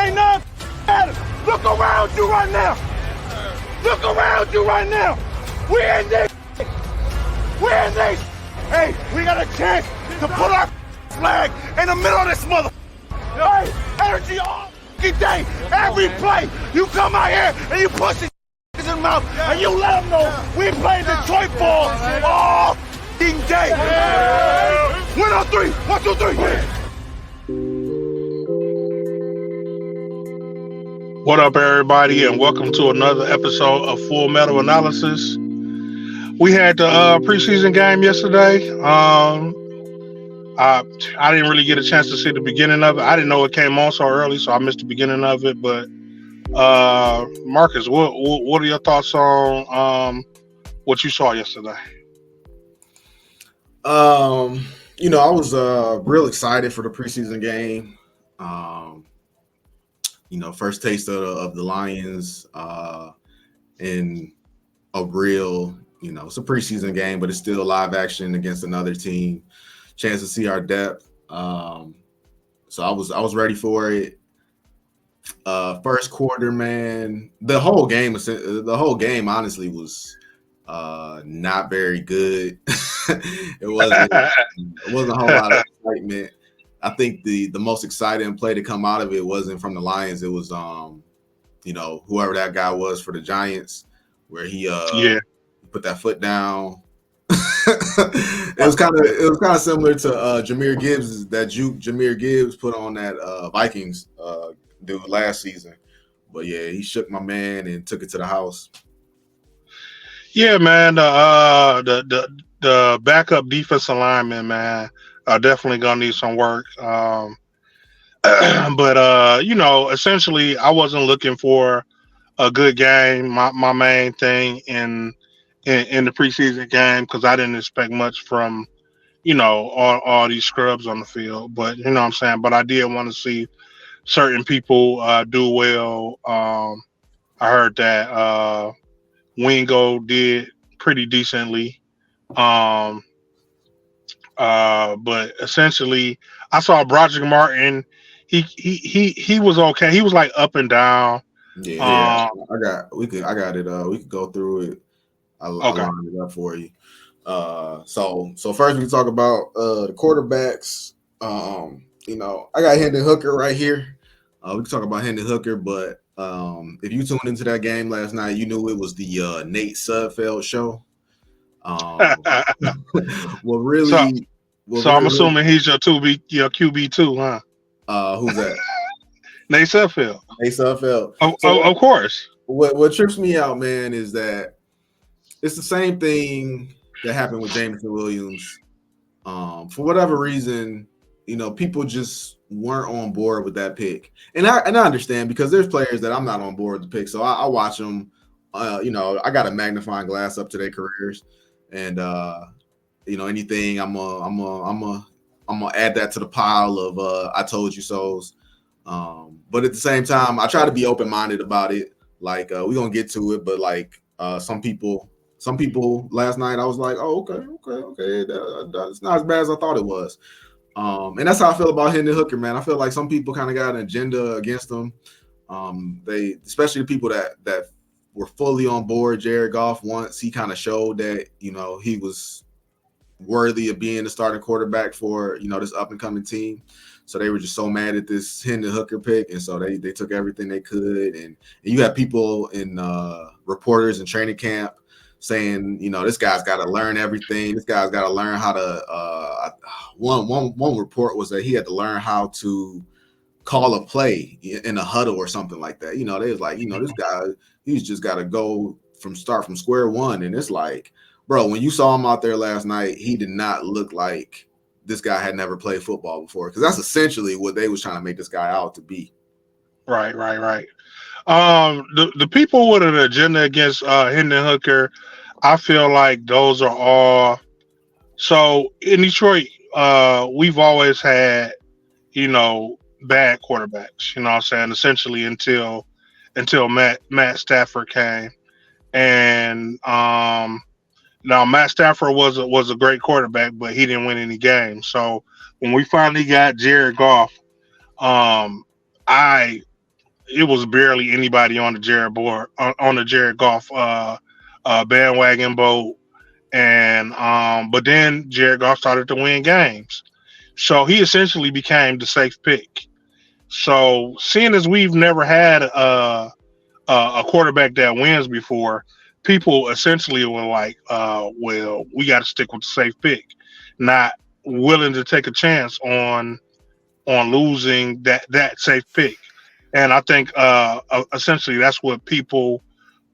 Ain't none matter. Look around you right now. Look around you right now. We in this. We in this. Hey, we got a chance to put our flag in the middle of this mother. Hey, energy all day, every play. You come out here and you push it in the mouth and you let them know we play Detroit ball all day. Win on three. 1, 2, 3. What up, everybody, and welcome to another episode of Full Metal Analysis. We had the preseason game yesterday. I didn't really get a chance to see the beginning of it. I didn't know it came on so early, so I missed the beginning of it. But Marcus, what are your thoughts on what you saw yesterday? I was real excited for the preseason game. First taste of the Lions in a real, it's a preseason game, but it's still live action against another team. Chance to see our depth. So I was ready for it. First quarter, man. The whole game honestly was not very good. It wasn't a whole lot of excitement. I think the most exciting play to come out of it wasn't from the Lions. It was whoever that guy was for the Giants, where he put that foot down. It was kind of similar to Jahmyr Gibbs, that juke Jahmyr Gibbs put on that Vikings dude last season. But yeah, he shook my man and took it to the house. Yeah, man. The backup defensive lineman, man, are definitely gonna need some work. But essentially, I wasn't looking for a good game. My main thing in the preseason game, because I didn't expect much from all these scrubs on the field. But you know what I'm saying. But I did want to see certain people do well. I heard that Wingo did pretty decently. But essentially, I saw Broderick Martin. He was okay. He was like up and down. Yeah, I got it. We could go through it. I lined it up for you. So first we can talk about the quarterbacks. I got Hendon Hooker right here. We can talk about Hendon Hooker, but if you tuned into that game last night, you knew it was the Nate Sudfeld show. So I'm assuming he's your QB too, huh? Who's that? Nate Sudfeld. Nate Sudfeld. Of course. What trips me out, man, is that it's the same thing that happened with Jameson Williams. For whatever reason, people just weren't on board with that pick, and I understand, because there's players that I'm not on board with the pick, so I watch them. I got a magnifying glass up to their careers, and anything I'm gonna add that to the pile of I told you so's. But at the same time, I try to be open-minded about it. Like we're gonna get to it, but like some people last night, I was like, oh, okay, that's not as bad as I thought it was. And that's how I feel about Hendon Hooker, man. I feel like some people kind of got an agenda against him. Especially the people that were fully on board Jared Goff once he kind of showed that he was worthy of being the starting quarterback for this up and coming team. So they were just so mad at this Hendon Hooker pick, and so they took everything they could. And you have people in reporters in training camp saying, this guy's got to learn everything. This guy's got to learn how to. One report was that he had to learn how to call a play in a huddle or something like that. They was like, this guy, he's just got to go from square one. And it's like, bro, when you saw him out there last night, he did not look like this guy had never played football before, because that's essentially what they was trying to make this guy out to be. Right. The people with an agenda against Hendon Hooker, I feel like those are all. So in Detroit, we've always had, bad quarterbacks. You know what I'm saying? Essentially until Matt Stafford came, and now Matt Stafford was a great quarterback, but he didn't win any games. So when we finally got Jared Goff, I it was barely anybody on the on the Jared Goff bandwagon boat, and but then Jared Goff started to win games, so he essentially became the safe pick. So seeing as we've never had a quarterback that wins before, people essentially were like, well, we got to stick with the safe pick, not willing to take a chance on losing that safe pick. And I think essentially that's what people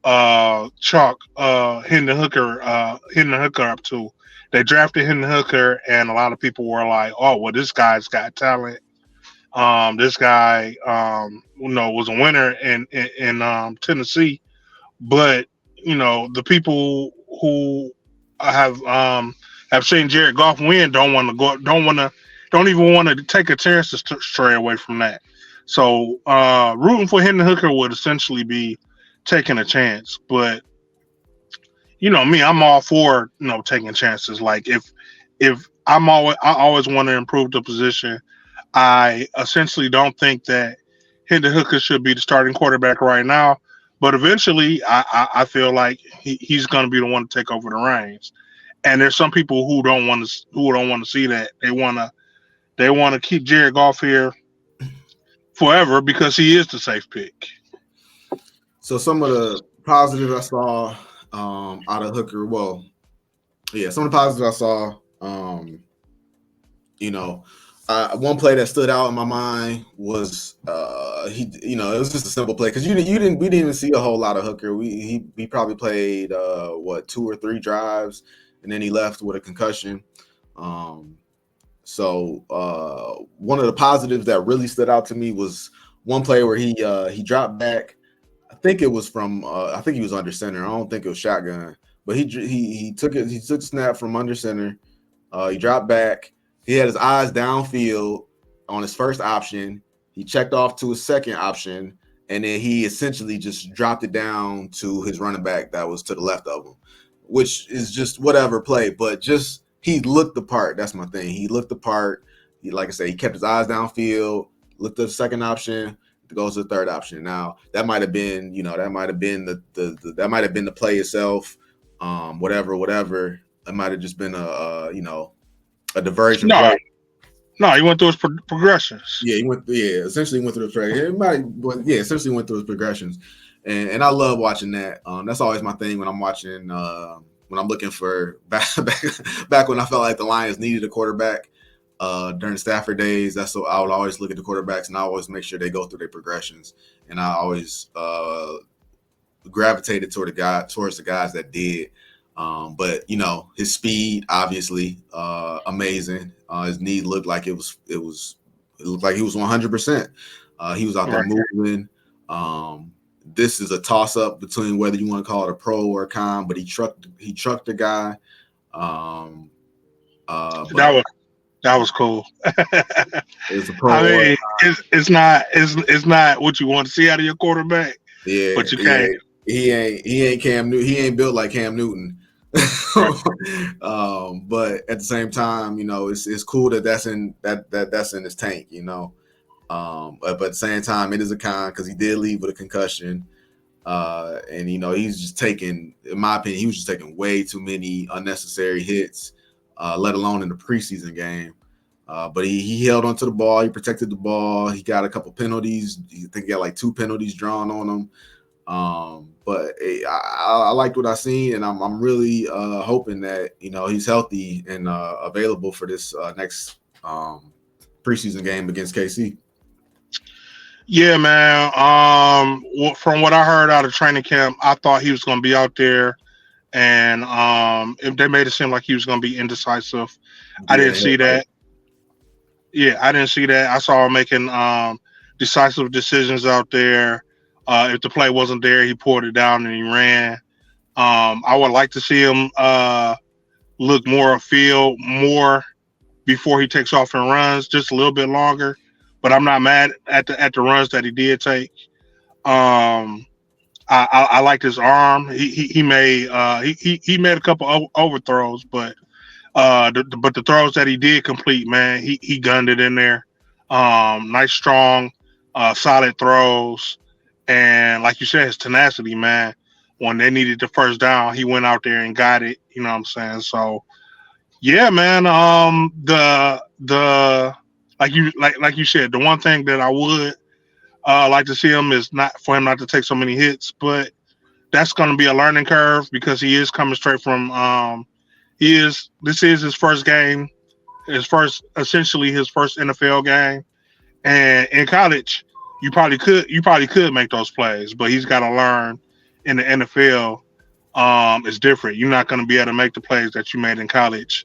chalk Hendon Hooker up to. They drafted Hendon Hooker, and a lot of people were like, "Oh, well, this guy's got talent. This guy, was a winner in Tennessee." But the people who have seen Jared Goff win don't even want to take a chance to stray away from that. So rooting for Hendon Hooker would essentially be taking a chance. But me, I'm all for taking chances. Like if I always want to improve the position. I essentially don't think that Hendon Hooker should be the starting quarterback right now. But eventually, I feel like he's going to be the one to take over the reins. And there's some people who don't want to see that. They want to keep Jared Goff here forever because he is the safe pick. So some of the positives I saw out of Hooker, some of the positives I saw, one play that stood out in my mind was it was just a simple play because we didn't even see a whole lot of Hooker. He probably played 2 or 3 drives, and then he left with a concussion. So one of the positives that really stood out to me was one play where he dropped back. I think it was from I think he was under center. I don't think it was shotgun, but he took it. He took snap from under center. He dropped back. He had his eyes downfield on his first option. He checked off to his second option, and then he essentially just dropped it down to his running back that was to the left of him, which is just whatever play. But just he looked the part. That's my thing. He looked the part. Like I said, he kept his eyes downfield, looked at the second option, goes to the third option. Now that might have been, that might have been the play itself. Whatever. It might have just been a diversion. No, he went through his progressions. Yeah, essentially went through his essentially went through his progressions, and I love watching that. That's always my thing when I'm watching, when I'm looking for back when I felt like the Lions needed a quarterback during Stafford days. That's so I would always look at the quarterbacks and I always make sure they go through their progressions, and I always gravitated towards the guys that did. But his speed obviously amazing. His knee looked like it looked like he was 100%. He was out there moving. This is a toss up between whether you want to call it a pro or a con, but he trucked the guy. That was cool. It's a pro. I mean, it's not what you want to see out of your quarterback. Yeah, but you can't. He ain't Cam Newton. He ain't built like Cam Newton. But at the same time, it's cool that's in his tank, but at the same time, it is a con because he did leave with a concussion, and he's just taking, in my opinion, he was just taking way too many unnecessary hits, let alone in the preseason game. But he held onto the ball, he protected the ball, he got a couple penalties. I think he got like 2 penalties drawn on him. But I liked what I seen, and I'm really hoping that he's healthy and available for this next preseason game against KC. Yeah, man. From what I heard out of training camp, I thought he was going to be out there, and if they made it seem like he was going to be indecisive. I didn't see that. Yeah, I didn't see that. I saw him making decisive decisions out there. If the play wasn't there, he pulled it down and he ran. I would like to see him look more afield, more before he takes off and runs, just a little bit longer. But I'm not mad at the runs that he did take. I liked his arm. He made a couple overthrows, but the throws that he did complete, man, he gunned it in there. Nice, strong, solid throws. And like you said, his tenacity, man. When they needed the first down, he went out there and got it. You know what I'm saying? So yeah, man. The like you said, the one thing that I would like to see him is not for him not to take so many hits, but that's going to be a learning curve because he is coming straight from this is his first game, essentially his first NFL game. And in college, you probably could make those plays, but he's got to learn in the NFL. It's different. You're not going to be able to make the plays that you made in college,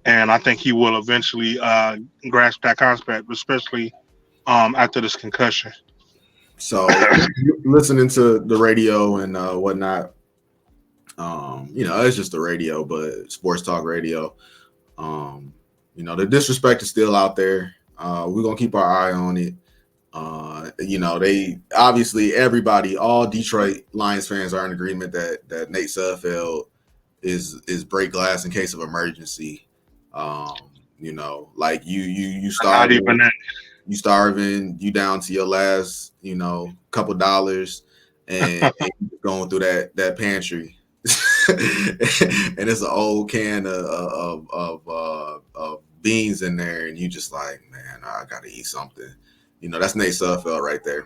and I think he will eventually grasp that concept, especially after this concussion. So listening to the radio and whatnot, it's just the radio, but sports talk radio. The disrespect is still out there. We're gonna keep our eye on it. They obviously everybody, all Detroit Lions fans are in agreement that Nate Sudfeld is break glass in case of emergency. Like you Not starving, even that. you down to your last, couple dollars, and you're going through that pantry, and it's an old can of beans in there, and you just like, man, I gotta eat something. That's Nate Sudfeld right there.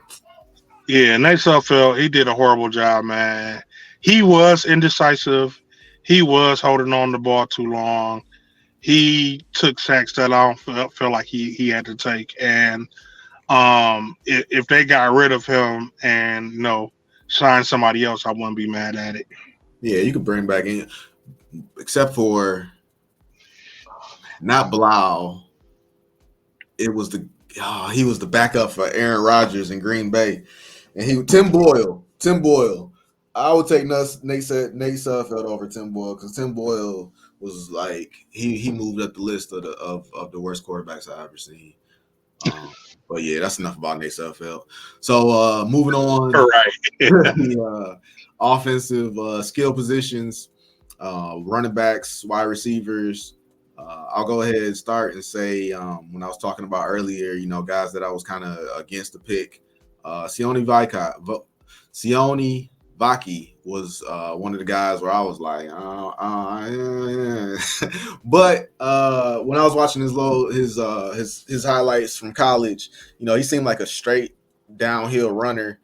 Yeah, Nate Sudfeld, he did a horrible job, man. He was indecisive. He was holding on the ball too long. He took sacks that I don't feel like he had to take. And if they got rid of him and sign somebody else, I wouldn't be mad at it. Yeah, you could bring back in, except for not Blau. It was he was the backup for Aaron Rodgers in Green Bay, and Tim Boyle. I would take Nate Sudfeld over Tim Boyle because Tim Boyle was like he moved up the list of the worst quarterbacks I've ever seen. But yeah, that's enough about Nate Sudfeld. So moving on, All right. the offensive skill positions, running backs, wide receivers. I'll go ahead and start and say when I was talking about earlier, guys that I was kind of against the pick. Sione Vaki was one of the guys where I was like, but when I was watching his highlights from college, he seemed like a straight downhill runner,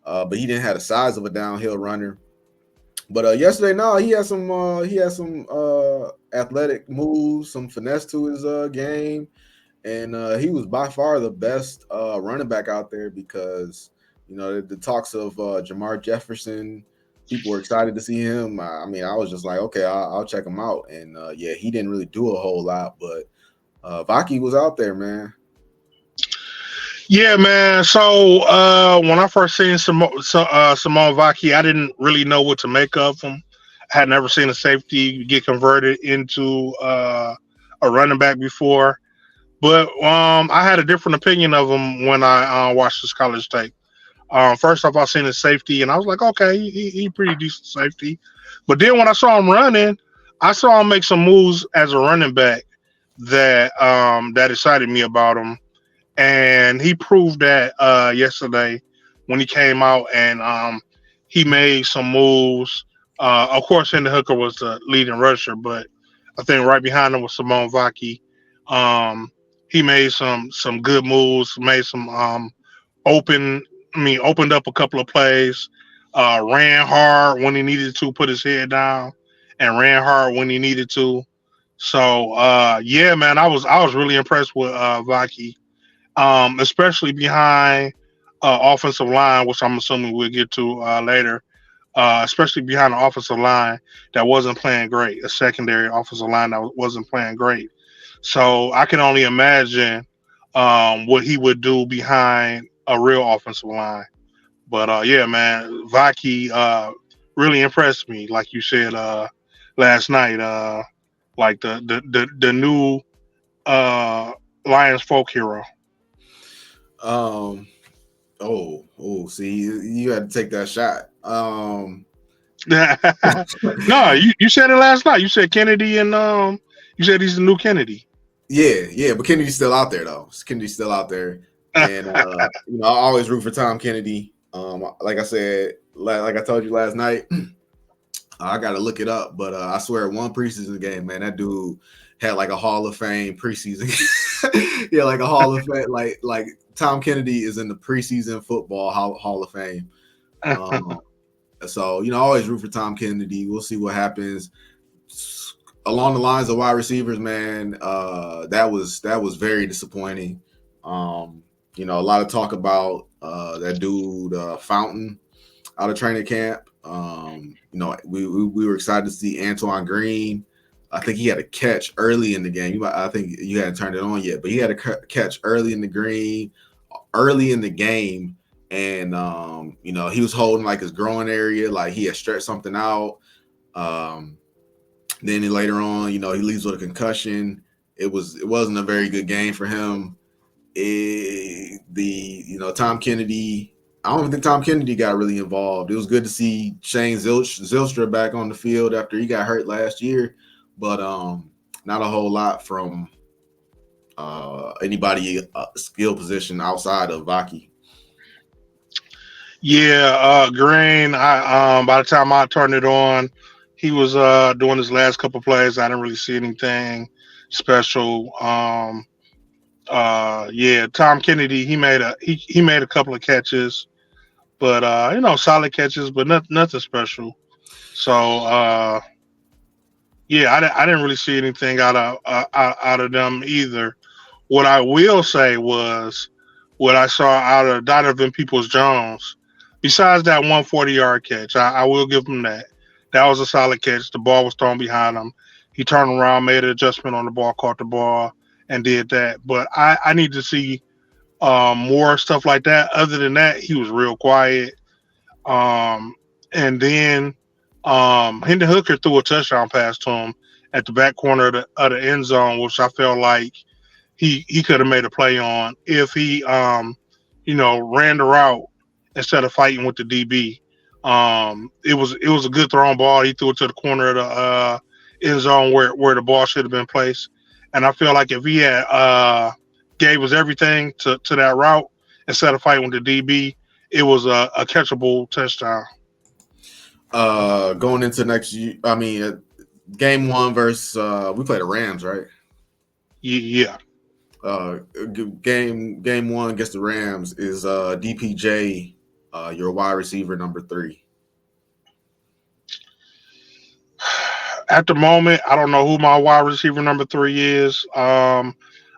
but he didn't have the size of a downhill runner. But yesterday, no, he had some athletic moves, some finesse to his game, and he was by far the best running back out there because the talks of Jamar Jefferson, people were excited to see him. I was just like, okay, I'll check him out, and he didn't really do a whole lot, but Vaki was out there, man. Yeah, man. So when I first seen Simone Vaki, I didn't really know what to make of him. I had never seen a safety get converted into a running back before, but I had a different opinion of him when I watched his college tape. First off, I seen his safety, and I was like, okay, he pretty decent safety. But then when I saw him running, I saw him make some moves as a running back that excited me about him. And he proved that yesterday when he came out and he made some moves. Of course, Hendon Hooker was the leading rusher, but I think right behind him was Simone Vaki. He made some good moves, made some opened up a couple of plays, ran hard when he needed to, put his head down, and ran hard when he needed to. So yeah, man, I was really impressed with Vaki. Especially behind offensive line, which I'm assuming we'll get to later. Especially behind the offensive line that wasn't playing great, a secondary offensive line that wasn't playing great. So I can only imagine what he would do behind a real offensive line. But yeah, man, Vaki really impressed me, like you said last night. Like the new Lions folk hero. See, you had to take that shot. No, you said it last night. You said Kennedy, and you said he's the new Kennedy. Yeah, but Kennedy's still out there though. Kennedy's still out there, and I always root for Tom Kennedy. Like I said, like I told you last night, I got to look it up, but I swear one preseason game, man, that dude had like a Hall of Fame preseason. Yeah, like a Hall of Fame, like Tom Kennedy is in the preseason football Hall of Fame. So I always root for Tom Kennedy. We'll see what happens along the lines of wide receivers, man. That was very disappointing. A lot of talk about that dude Fountain out of training camp. We were excited to see Antoine Green. I think he had a catch early in the game. I think you hadn't turned it on yet, but he had a catch early in the game, and he was holding like his groin area, like he had stretched something out. Then later on, he leaves with a concussion. It wasn't a very good game for him. Tom Kennedy. I don't think Tom Kennedy got really involved. It was good to see Shane Zylstra back on the field after he got hurt last year, but not a whole lot from anybody skill position outside of Vaki. Yeah, Green. By the time I turned it on, he was doing his last couple plays. I didn't really see anything special. Yeah, Tom Kennedy. He made a couple of catches, but solid catches, but nothing special. So yeah, I didn't really see anything out of them either. What I will say was what I saw out of Donovan Peoples Jones. Besides that 140-yard catch, I will give him that. That was a solid catch. The ball was thrown behind him. He turned around, made an adjustment on the ball, caught the ball, and did that. But I need to see more stuff like that. Other than that, he was real quiet. And then Hendon Hooker threw a touchdown pass to him at the back corner of the end zone, which I felt like he could have made a play on if he ran the route instead of fighting with the DB. It was a good thrown ball. He threw it to the corner of the end zone where the ball should have been placed. And I feel like if he had gave us everything to that route instead of fighting with the DB, it was a catchable touchdown. Going into next year, game one versus we play the Rams, right? Yeah. Game one against the Rams is DPJ, your wide receiver number 3. At the moment, I don't know who my wide receiver number 3 is. I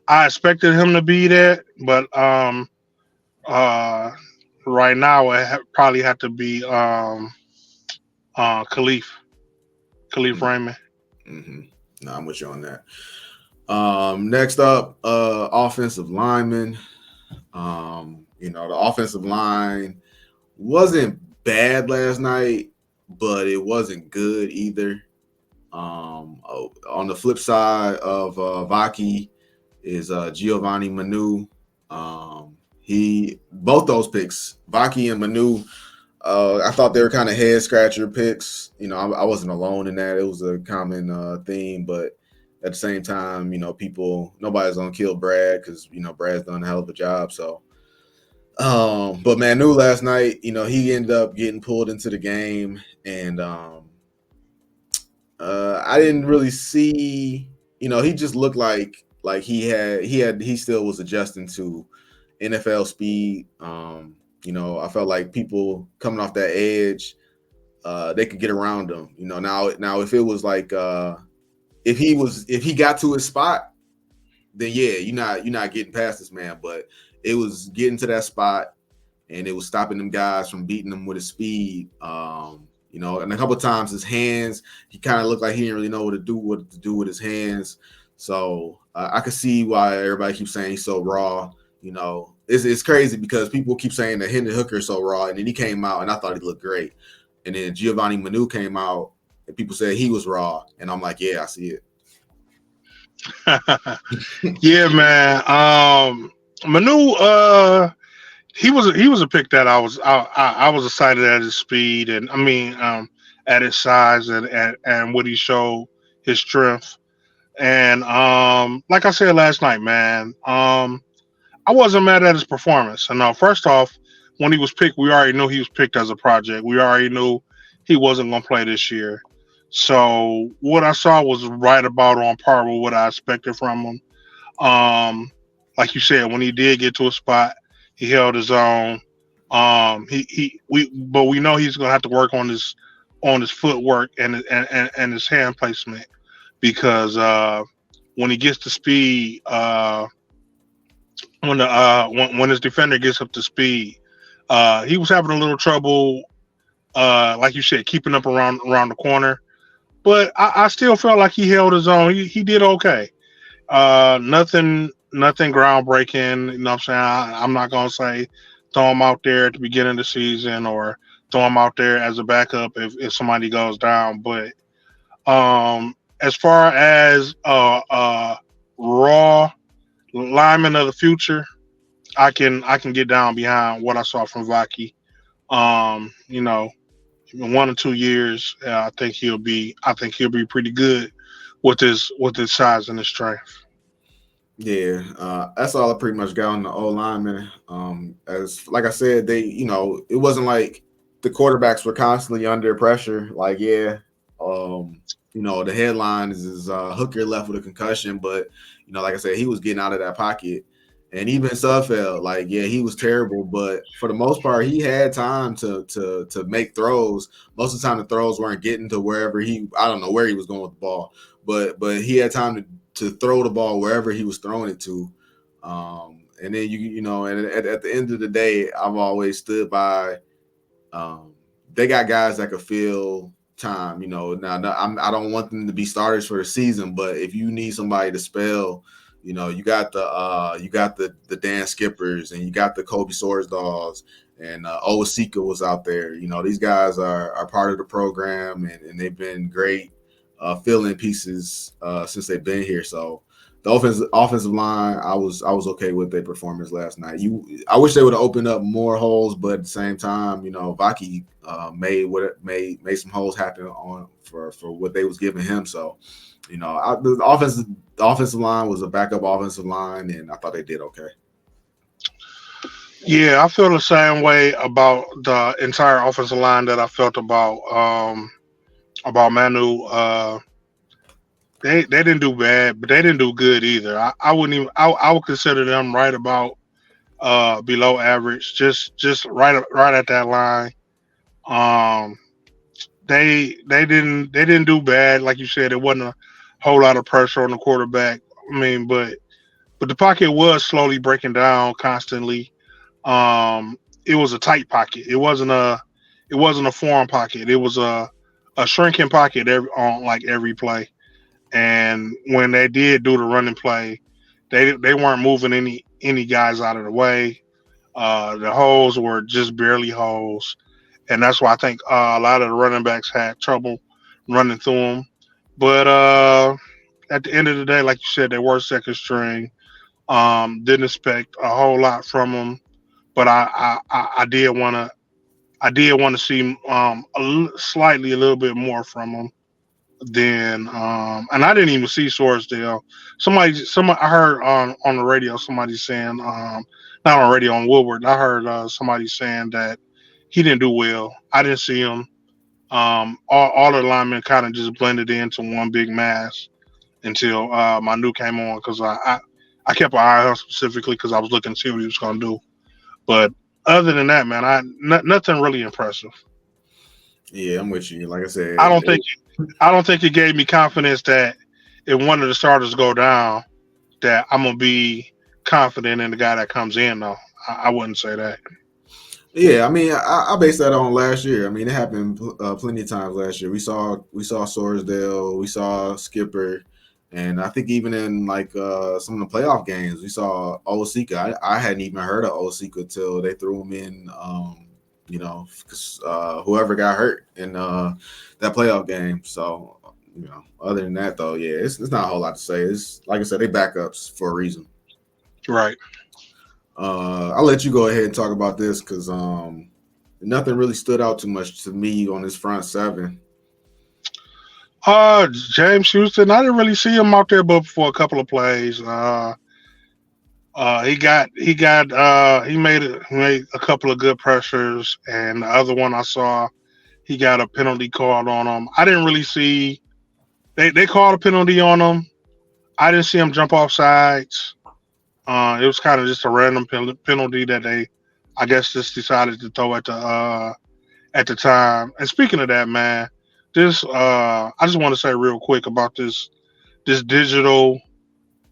expected him to be that, but uh, right now probably have to be Khalif Raymond. Mm-hmm. No, I'm with you on that. Next up, offensive lineman. The offensive line wasn't bad last night, but it wasn't good either. On the flip side of Vaki is Giovanni Manu. Both those picks, Vaki and Manu, I thought they were kind of head scratcher picks. I wasn't alone in that. It was a common theme, but at the same time, nobody's gonna kill Brad because Brad's done a hell of a job. So, but Manu last night, he ended up getting pulled into the game, and I didn't really see. He just looked like he still was adjusting to NFL speed. I felt like people coming off that edge, they could get around him. Now if it was like if he got to his spot, then yeah, you're not getting past this man. But it was getting to that spot, and it was stopping them guys from beating him with his speed. And a couple of times his hands, he kind of looked like he didn't really know what to do with his hands. So I could see why everybody keeps saying he's so raw. It's crazy because people keep saying that Hendon Hooker is so raw, and then he came out and I thought he looked great. And then Giovanni Manu came out and people said he was raw, and I'm like, yeah, I see it. Yeah, man. Manu, he was a pick that I was excited at his speed, and at his size and what he showed, his strength. And like I said last night, man, I wasn't mad at his performance. And now, first off, when he was picked, we already knew he was picked as a project. We already knew he wasn't going to play this year. So what I saw was right about on par with what I expected from him. Like you said, when he did get to a spot, he held his own. But we know he's gonna have to work on his footwork and his hand placement because when he gets to speed, when his defender gets up to speed, he was having a little trouble, like you said, keeping up around the corner. But I still felt like he held his own. He did okay. Nothing groundbreaking. You know what I'm saying? I'm not gonna say throw him out there at the beginning of the season or throw him out there as a backup if somebody goes down. But as far as raw lineman of the future, I can get down behind what I saw from Vaki. You know, in 1 or 2 years, I think he'll be pretty good with his size and his strength. Yeah, that's all I pretty much got on the O lineman. As like I said, they, it wasn't like the quarterbacks were constantly under pressure. Like, the headline is Hooker left with a concussion, but like I said, he was getting out of that pocket. And even Sudfeld, like, yeah, he was terrible, but for the most part, he had time to make throws. Most of the time, the throws weren't getting to wherever I don't know where he was going with the ball, but he had time to throw the ball wherever he was throwing it to. And then and at the end of the day, I've always stood by. They got guys that could fill time. Now I don't want them to be starters for the season, but if you need somebody to spell. You got the Dan Skippers and you got the Kobe Sorsdaws and Owasika was out there. These guys are part of the program and they've been great filling pieces since they've been here. So the offensive line, I was okay with their performance last night. I wish they would have opened up more holes, but at the same time, Vaki made some holes happen for what they was giving him. So. The offensive line was a backup offensive line, and I thought they did okay. Yeah, I feel the same way about the entire offensive line that I felt about Manu. They didn't do bad, but they didn't do good either. I wouldn't even. I would consider them right about below average, just right at that line. They didn't do bad, like you said. It wasn't a whole lot of pressure on the quarterback. I mean, but the pocket was slowly breaking down constantly. It was a tight pocket. It wasn't a foreign pocket. It was a shrinking pocket every play. And when they did do the running play, they weren't moving any guys out of the way. The holes were just barely holes, and that's why I think a lot of the running backs had trouble running through them. But at the end of the day, like you said, they were second string. Didn't expect a whole lot from them, but I did want to see slightly a little bit more from them. Then and I didn't even see Sorsdale. Somebody I heard on the radio somebody saying not on radio on Woodward. I heard somebody saying that he didn't do well. I didn't see him. All the linemen kind of just blended into one big mass until Manu came on because I kept an eye on him specifically because I was looking to see what he was going to do. But other than that, man, nothing really impressive. Yeah, I'm with you. Like I said, I don't think it gave me confidence that if one of the starters go down, that I'm gonna be confident in the guy that comes in. Though I wouldn't say that. Yeah, I mean, I based that on last year. I mean, it happened plenty of times last year. We saw Sorsdale, we saw Skipper, and I think even in like some of the playoff games, we saw Owasika. I hadn't even heard of Owasika till they threw him in. Because whoever got hurt in that playoff game. So, other than that, though, yeah, it's not a whole lot to say. It's like I said, they backups for a reason. Right. I'll let you go ahead and talk about this because nothing really stood out too much to me on this front seven. James Houston, I didn't really see him out there but for a couple of plays. He made a couple of good pressures, and the other one I saw, he got a penalty called on him. I didn't really see they called a penalty on him. I didn't see him jump off sides. It was kind of just a random penalty that they, I guess, just decided to throw at the time. And speaking of that, man, I just want to say real quick about this digital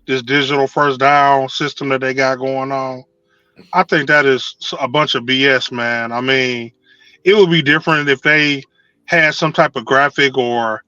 this digital first down system that they got going on. I think that is a bunch of BS, man. I mean, it would be different if they had some type of graphic or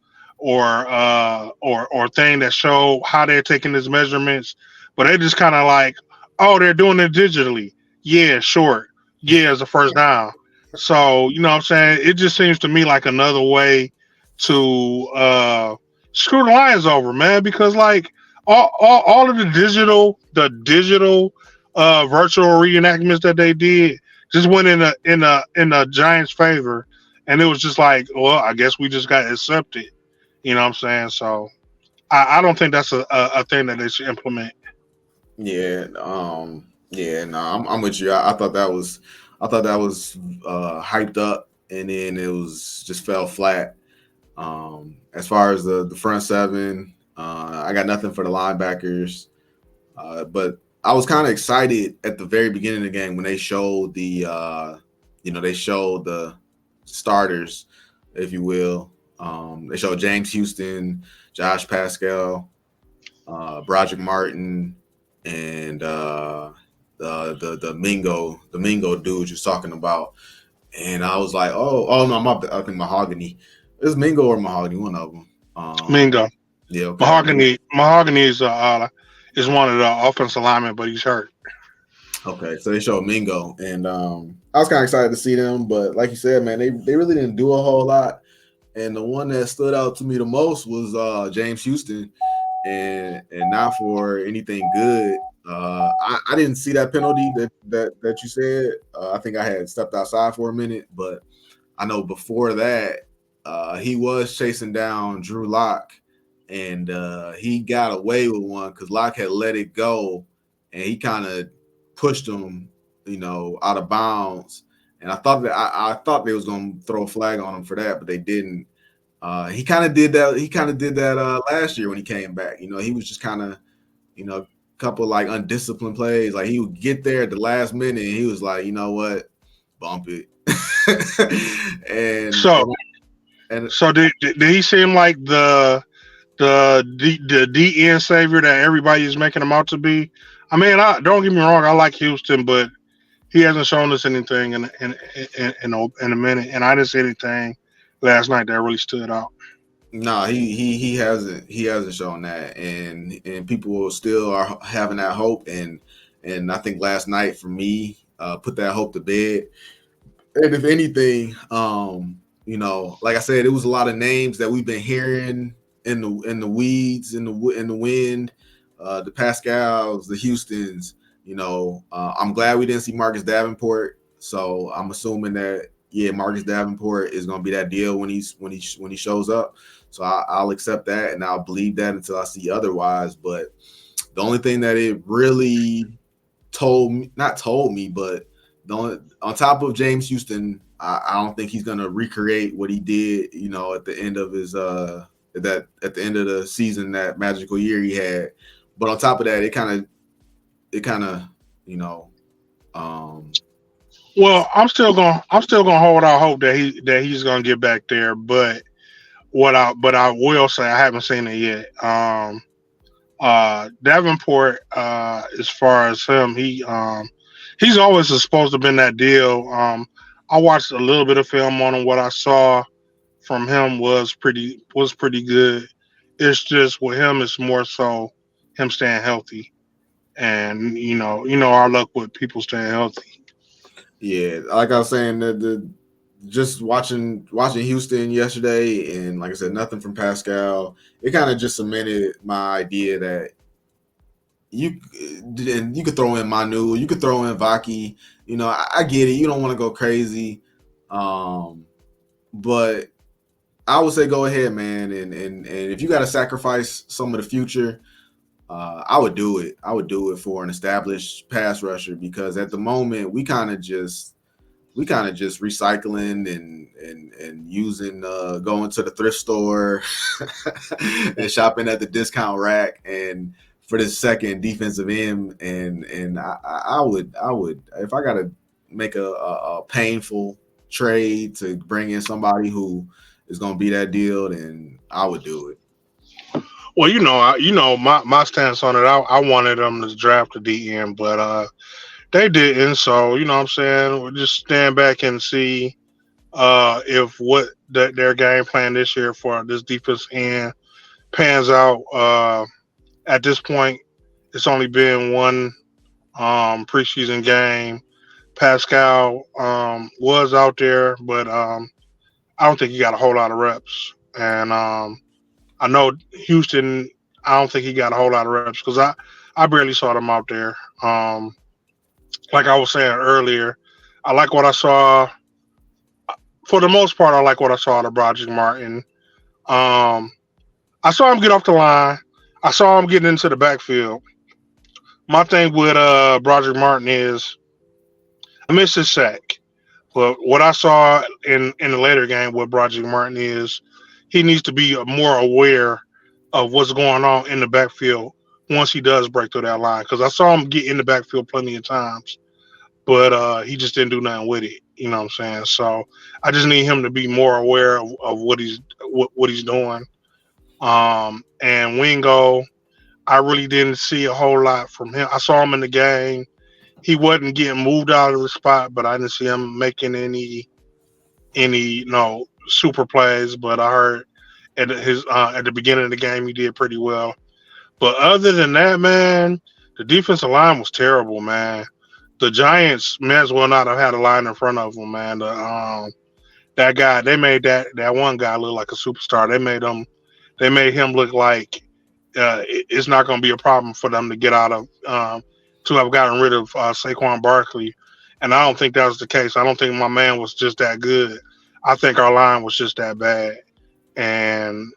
thing that show how they're taking these measurements, but they just kind of like, oh, they're doing it digitally. Yeah, short. Yeah, it's a first down. So you know what I'm saying? It just seems to me like another way to screw the Lions over, man. Because like all of the digital virtual reenactments that they did just went in a Giants' favor, and it was just like, well, I guess we just got accepted. You know what I'm saying? So I don't think that's a thing that they should implement. Yeah, yeah, no, I'm with you. I thought that was hyped up, and then it was just fell flat. As far as the front seven, I got nothing for the linebackers, but I was kind of excited at the very beginning of the game when they showed they showed the starters, if you will. They showed James Houston, Josh Pascal, Broderick Martin, and the Mingo dude you're talking about. And I was like, oh no, I think Mahogany. It's Mingo or Mahogany, one of them. Mingo, Yeah, okay. Mahogany is one of the offensive linemen, but he's hurt. Okay, so they showed Mingo, and I was kind of excited to see them, but like you said, man, they really didn't do a whole lot. And the one that stood out to me the most was James Houston, and not for anything good. I didn't see that penalty that you said. I think I had stepped outside for a minute, but I know before that he was chasing down Drew Lock, and he got away with one because Lock had let it go, and he kind of pushed him, out of bounds. And I thought they was gonna throw a flag on him for that, but they didn't. He kind of did that. He kind of did that last year when he came back. He was just kind of, a couple like undisciplined plays. Like he would get there at the last minute, and he was like, you know what, bump it. and So and so did he seem like the DN savior that everybody is making him out to be? I mean, don't get me wrong, I like Houston, but he hasn't shown us anything in a minute, and I didn't see anything last night that really stood out. no, he hasn't shown that, and people still are having that hope, and I think last night for me put that hope to bed. And if anything, like I said, it was a lot of names that we've been hearing in the weeds, in the wind, the Pascals, the Houstons. I'm glad we didn't see Marcus Davenport. So I'm assuming that Marcus Davenport is going to be that deal when he shows up. So I'll accept that and I'll believe that until I see otherwise. But the only thing that it really not told me, but on top of James Houston, I don't think he's gonna recreate what he did, at the end of his at the end of the season, that magical year he had. But on top of that, it kind of, um, Well, I'm still gonna hold out hope that he's gonna get back there. But I will say I haven't seen it yet. Davenport, as far as him, he's always supposed to have been that deal. I watched a little bit of film on him. What I saw from him was pretty good. It's just with him, it's more so him staying healthy, and our luck with people staying healthy. yeah, like I was saying, the just watching Houston yesterday, and like I said, nothing from Pascal. It kind of just cemented my idea that you could throw in Manu, you could throw in Vaki. I get it. You don't want to go crazy, but I would say go ahead, man. And if you got to sacrifice some of the future, I would do it. I would do it for an established pass rusher because at the moment we kind of just recycling and using going to the thrift store and shopping at the discount rack and for this second defensive end and I would if I gotta make a painful trade to bring in somebody who is gonna be that deal, then I would do it. Well, my stance on it. I wanted them to draft the DN, but they didn't. So you know what I'm saying. We'll just stand back and see if their game plan this year for this defense end pans out. At this point, it's only been one preseason game. Pascal was out there, but I don't think he got a whole lot of reps. And I know Houston. I don't think he got a whole lot of reps because I barely saw them out there. Like I was saying earlier, I like what I saw. For the most part, I like what I saw out of Broderick Martin. Um, I saw him get off the line. I saw him getting into the backfield. My thing with Broderick Martin is I missed his sack. But what I saw in the later game with Broderick Martin is he needs to be more aware of what's going on in the backfield once he does break through that line. Because I saw him get in the backfield plenty of times, but he just didn't do nothing with it. You know what I'm saying? So I just need him to be more aware of what he's doing. And Wingo, I really didn't see a whole lot from him. I saw him in the game. He wasn't getting moved out of the spot, but I didn't see him making any super plays. But I heard at the beginning of the game he did pretty well. But other than that, man, the defensive line was terrible, man. The Giants may as well not have had a line in front of them, man. That guy, they made that one guy look like a superstar. They made him look like it's not going to be a problem for them to get out of to have gotten rid of Saquon Barkley, and I don't think that was the case. I don't think my man was just that good. I think our line was just that bad, and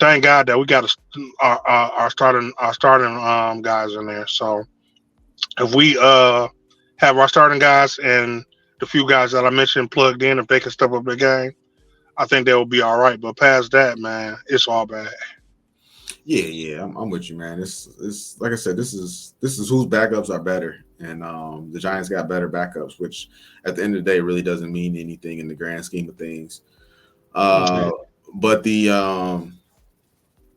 thank God that we got our starting guys in there. So if we have our starting guys and the few guys that I mentioned plugged in, if they can step up their game, I think they will be all right. But past that, man, it's all bad. Yeah, I'm with you, man. It's like I said, this is whose backups are better, and the Giants got better backups, which at the end of the day really doesn't mean anything in the grand scheme of things. Okay. But the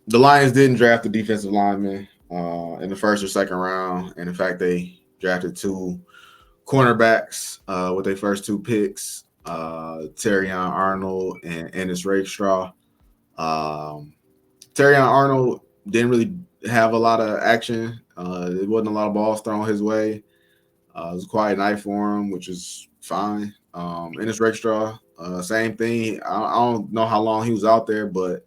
Lions didn't draft the defensive lineman in the first or second round, and in fact, they drafted two cornerbacks with their first two picks, Terrion Arnold and Ennis Rakestraw. Terrion Arnold didn't really have a lot of action. There wasn't a lot of balls thrown his way. It was a quiet night for him, which is fine. Ennis Rakestraw, same thing. I don't know how long he was out there, but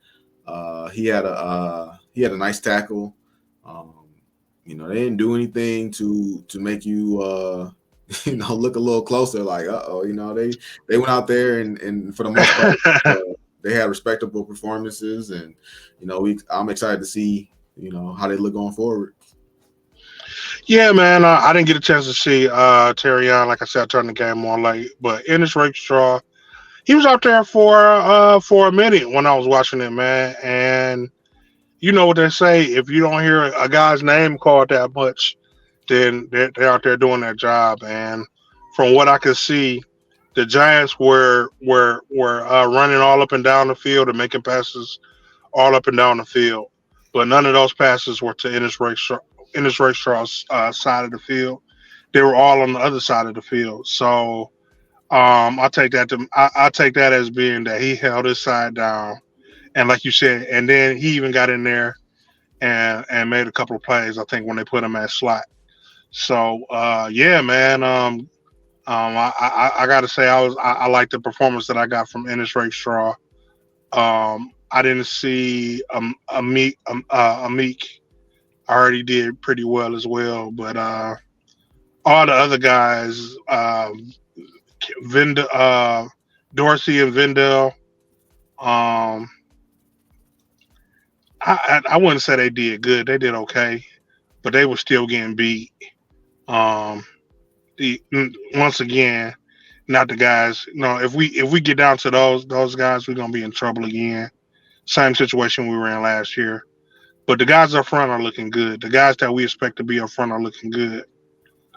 he had a nice tackle. They didn't do anything to make you look a little closer. Like, they went out there and for the most part. They had respectable performances, and I'm excited to see how they look going forward. Yeah, man, I didn't get a chance to see Terrion. Like I said, I turned the game on late. But Ennis Rakestraw, he was out there for a minute when I was watching it, man. And you know what they say: if you don't hear a guy's name called that much, then they're out there doing their job. And from what I could see, the Giants were running all up and down the field and making passes all up and down the field, but none of those passes were to Ennis Rakestraw's side of the field. They were all on the other side of the field. So I take that as being that he held his side down, and like you said, and then he even got in there and made a couple of plays. I think when they put him at slot. So yeah, man. I got to say I like the performance that I got from Ennis Rakestraw. I didn't see Meek. I already did pretty well as well, but all the other guys, Dorsey and Vendell, um, I wouldn't say they did good. They did okay, but they were still getting beat. Um, once again, not the guys. No, if we get down to those guys, we're gonna be in trouble again. Same situation we were in last year. But the guys up front are looking good. The guys that we expect to be up front are looking good.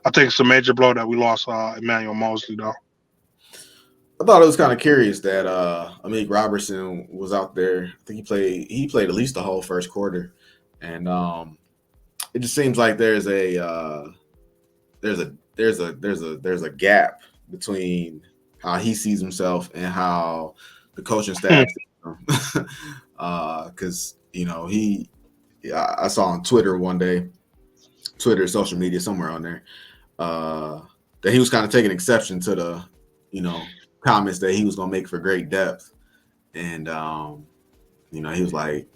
I think it's a major blow that we lost Emmanuel Mosley though. I thought it was kind of curious that Amik Robertson was out there. I think he played at least the whole first quarter, and it just seems like there's a gap between how he sees himself and how the coaching staff sees him. Because I saw on Twitter one day, Twitter, social media, somewhere on there, that he was kind of taking exception to the comments that he was going to make for great depth, and he was like,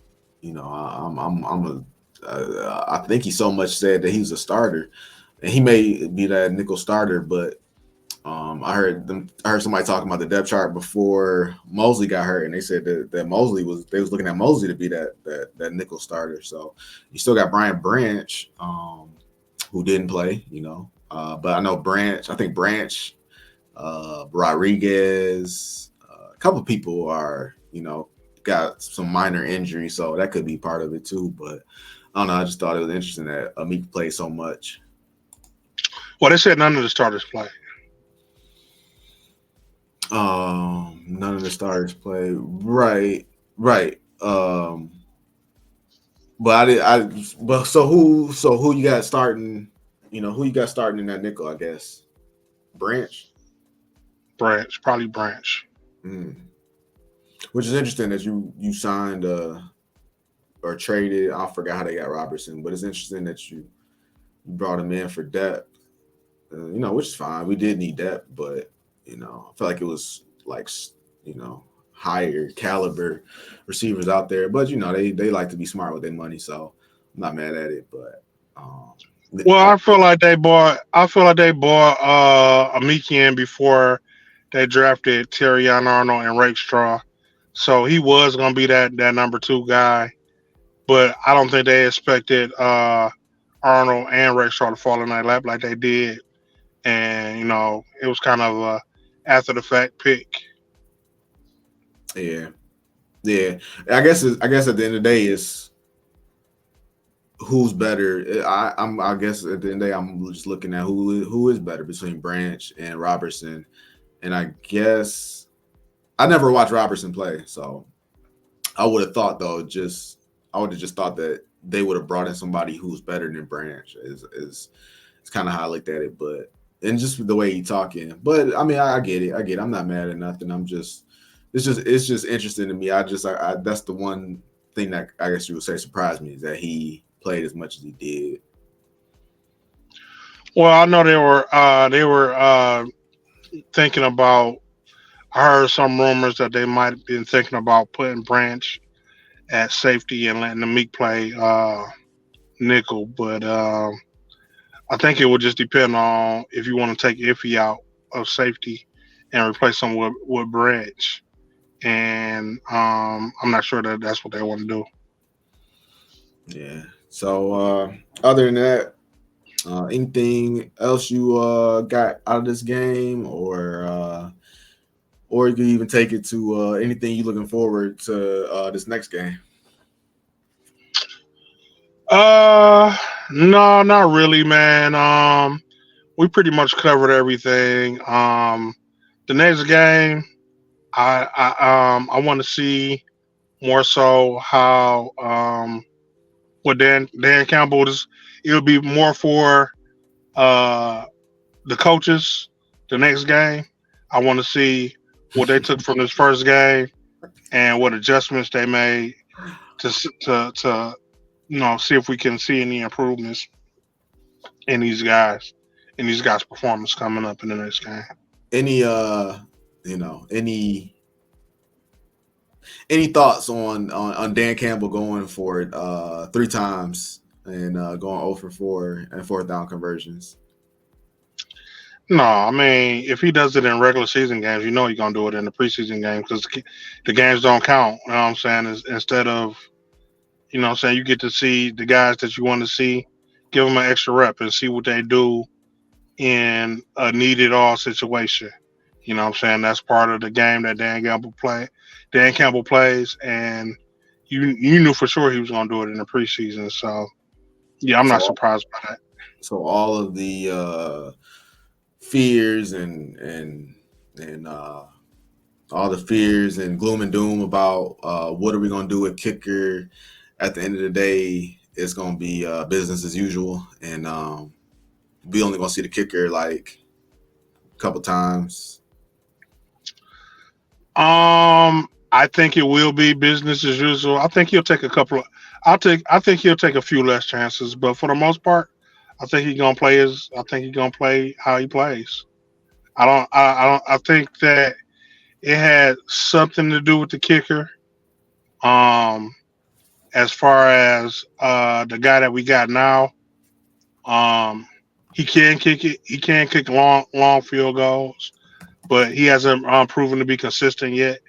I think he so much said that he was a starter, and he may be that nickel starter, but I heard somebody talking about the depth chart before Mosley got hurt, and they said that Mosley was looking at Mosley to be that nickel starter. So you still got Brian Branch, who didn't play, but I know Branch. I think Branch, Rodriguez, a couple of people are got some minor injury, so that could be part of it too. But I don't know. I just thought it was interesting that Amik played so much. Well, they said none of the starters play. None of the starters play. Right. But so who you got starting? Who you got starting in that nickel? I guess Branch. Probably Branch. Which is interesting that you signed or traded. I forgot how they got Robertson, but it's interesting that you brought him in for depth. Which is fine. We did need depth, but I feel like it was like higher caliber receivers out there. But they like to be smart with their money, so I'm not mad at it. But well, I feel like they bought Amik in before they drafted Terrion Arnold and Rakestraw. So he was gonna be that number 2 guy. But I don't think they expected Arnold and Rakestraw to fall in their lap like they did. And it was kind of a after the fact pick. Yeah. I guess at the end of the day, it's who's better. I guess at the end of the day, I'm just looking at who is better between Branch and Robertson. And I guess I never watched Robertson play, so I would have thought that they would have brought in somebody who's better than Branch. Is kind of how I looked at it, but and just the way he talking. But I mean, I get it. I'm not mad at nothing. It's just interesting to me. I that's the one thing that I guess you would say surprised me, is that he played as much as he did. Well, I know they were thinking about. I heard some rumors that they might have been thinking about putting Branch at safety and letting Amik play nickel, but I think it would just depend on if you want to take Iffy out of safety and replace him with Branch. And I'm not sure that that's what they want to do. Yeah. So other than that, anything else you got out of this game, or you can even take it to anything you're looking forward to this next game? No, not really, man. We pretty much covered everything. The next game, I want to see more so how what Dan Campbell is. It'll be more for the coaches. The next game, I want to see what they took from this first game and what adjustments they made to see if we can see any improvements in these guys' performance coming up in the next game. Any thoughts on Dan Campbell going for it 3 times and going 0 for 4 and 4th down conversions? No, I mean, if he does it in regular season games, he's going to do it in the preseason game because the games don't count. You know what I'm saying? Instead of, You know what I'm saying? You get to see the guys that you want to see, give them an extra rep and see what they do in a needed all situation. You know what I'm saying? That's part of the game that Dan Campbell plays, and you knew for sure he was gonna do it in the preseason. So yeah, I'm not So surprised by that. all of the fears and all the fears and gloom and doom about what are we going to do with kicker at the end of the day, it's going to be business as usual, and we only going to see the kicker like a couple times. I think it will be business as usual. I think he'll take a couple of. I think he'll take a few less chances, but for the most part, I think he's gonna play his. I think he's gonna play how he plays. I don't. I don't. I think that it had something to do with the kicker. Um, as far as the guy that we got now, um, he can kick it. He can kick long field goals, but he hasn't proven to be consistent yet.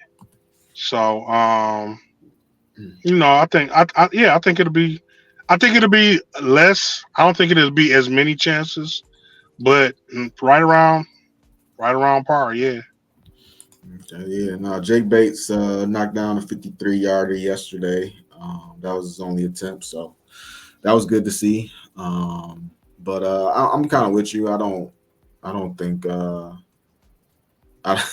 So I think yeah, I think it'll be less. I don't think it'll be as many chances, but right around par. Yeah. Okay, yeah, no, Jake Bates knocked down a 53-yarder yesterday. That was his only attempt, so that was good to see. But I'm kind of with you. I don't think I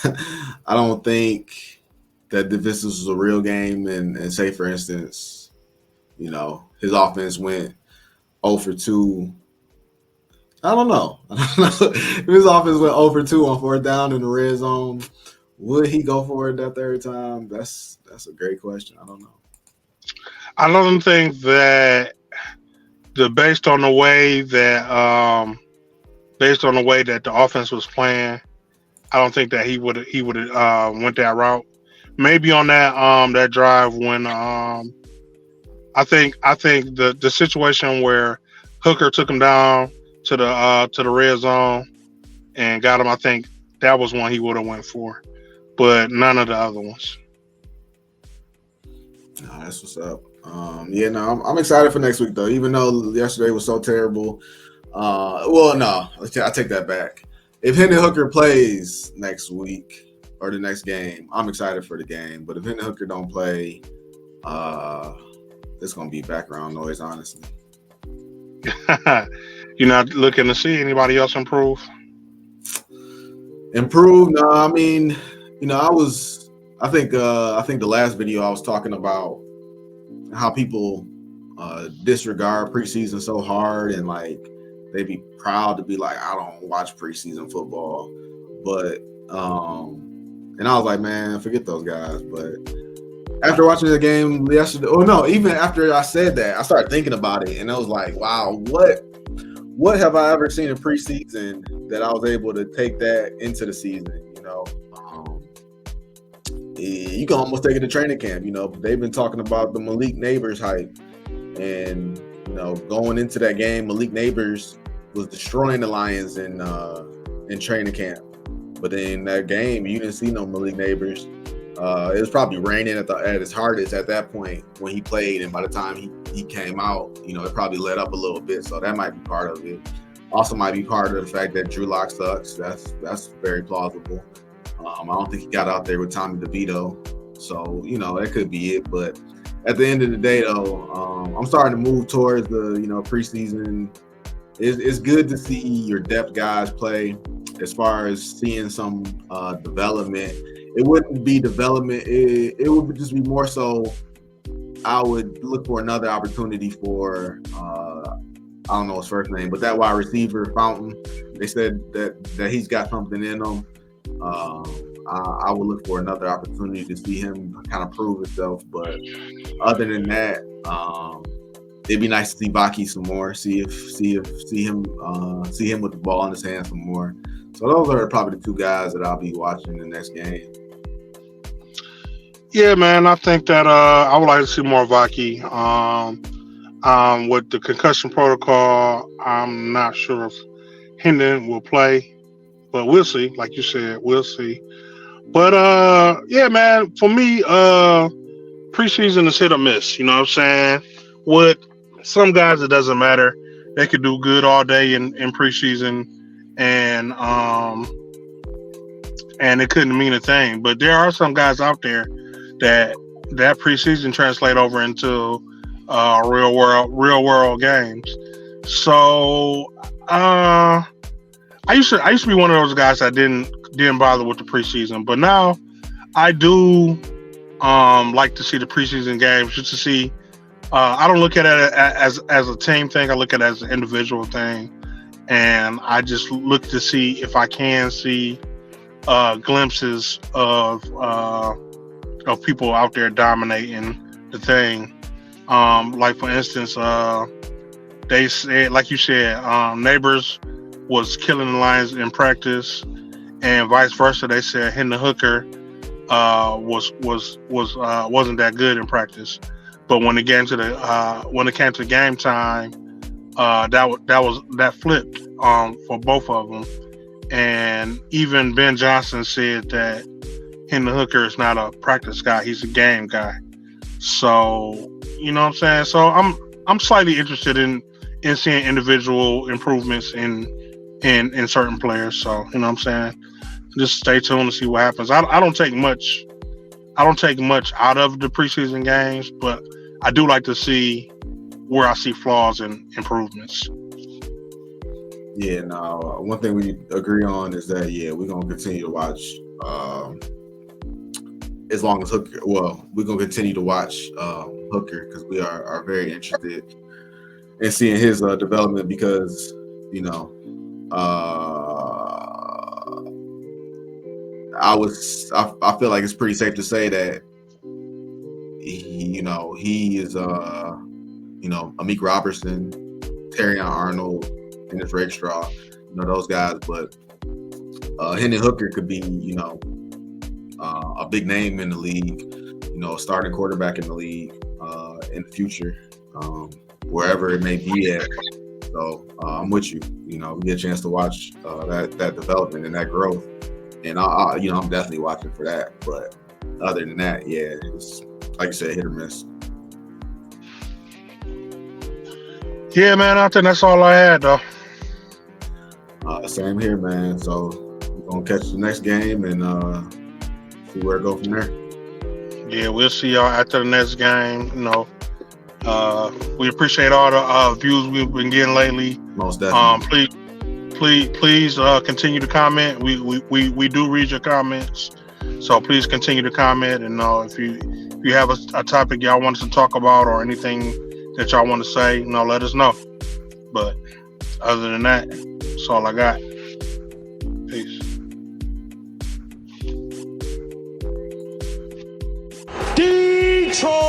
don't think that if this was a real game, and say for instance, his offense went 0 for 2. I don't know. If his offense went 0 for 2 on fourth down in the red zone, would he go for it that third time? That's a great question. I don't know. I don't think that based on the way that the offense was playing, I don't think that he would have went that route. Maybe on that drive when I think the situation where Hooker took him down to the red zone and got him. I think that was one he would have went for, but none of the other ones. No, that's what's up. Yeah, no, I'm excited for next week though. Even though yesterday was so terrible. Well, no, I take that back. If Hendon Hooker plays next week or the next game, I'm excited for the game. But if Hendon Hooker don't play, it's gonna be background noise, honestly. You're not looking to see anybody else improve? Improve? No, I mean, I think the last video I was talking about how people disregard preseason so hard, and like they be proud to be like, I don't watch preseason football, but and I was like, man, forget those guys. But after watching the game yesterday, even after I said that, I started thinking about it, and I was like, wow, what have I ever seen in preseason that I was able to take that into the season? You can almost take it to training camp. They've been talking about the Malik Neighbors hype, and going into that game, Malik Neighbors was destroying the Lions in training camp. But in that game, you didn't see no Malik Neighbors. It was probably raining at his hardest at that point when he played, and by the time he came out, it probably let up a little bit. So that might be part of it. Also, might be part of the fact that Drew Lock sucks. That's very plausible. I don't think he got out there with Tommy DeVito, so that could be it. But at the end of the day, though, I'm starting to move towards the preseason. It's good to see your depth guys play. As far as seeing some development, it wouldn't be development. It would just be more so. I would look for another opportunity for I don't know his first name, but that wide receiver Fountain. They said that he's got something in him. I would look for another opportunity to see him kind of prove himself. But other than that, it'd be nice to see Baki some more. See him with the ball in his hand some more. So those are probably the two guys that I'll be watching the next game. Yeah, man. I think that I would like to see more Vaki. With the concussion protocol, I'm not sure if Hendon will play, but we'll see. Like you said, we'll see. But yeah, man. For me, preseason is hit or miss. You know what I'm saying? with some guys, it doesn't matter. They could do good all day in preseason, and it couldn't mean a thing. But there are some guys out there that preseason translate over into real world games. So I used to be one of those guys that didn't bother with the preseason, but now I do like to see the preseason games just to see. I don't look at it as a team thing. I look at it as an individual thing, and I just look to see if I can see glimpses of people out there dominating the thing. Like for instance, they said, like you said, Neighbors was killing the Lions in practice, and vice versa. They said Hendon Hooker wasn't that good in practice, but when it came to game time, that flipped for both of them. And even Ben Johnson said that Hendon Hooker is not a practice guy; he's a game guy. So you know what I'm saying. So I'm slightly interested in seeing individual improvements in certain players. So you know what I'm saying. Just stay tuned to see what happens. I don't take much out of the preseason games, but I do like to see where I see flaws and improvements. Yeah, no. One thing we agree on is that we're gonna continue to watch. As long as Hooker, we're gonna continue to watch Hooker because we are very interested in seeing his development because I feel like it's pretty safe to say that he is Amik Robertson, Terrion Arnold, Ennis Rakestraw, those guys, but Hendon Hooker could be a big name in the league, a starting quarterback in the league in the future, wherever it may be at. So I'm with you. We get a chance to watch that development and that growth, and I'm definitely watching for that. But other than that, it's like you said, hit or miss. Yeah, man. I think that's all I had, though. Same here, man. So we're gonna catch the next game and see where it goes from there. Yeah, we'll see y'all after the next game. We appreciate all the views we've been getting lately. Most definitely. Please continue to comment. We do read your comments, so please continue to comment. And if you have a topic y'all want us to talk about or anything that y'all want to say, let us know. But other than that, that's all I got. Peace. Detroit!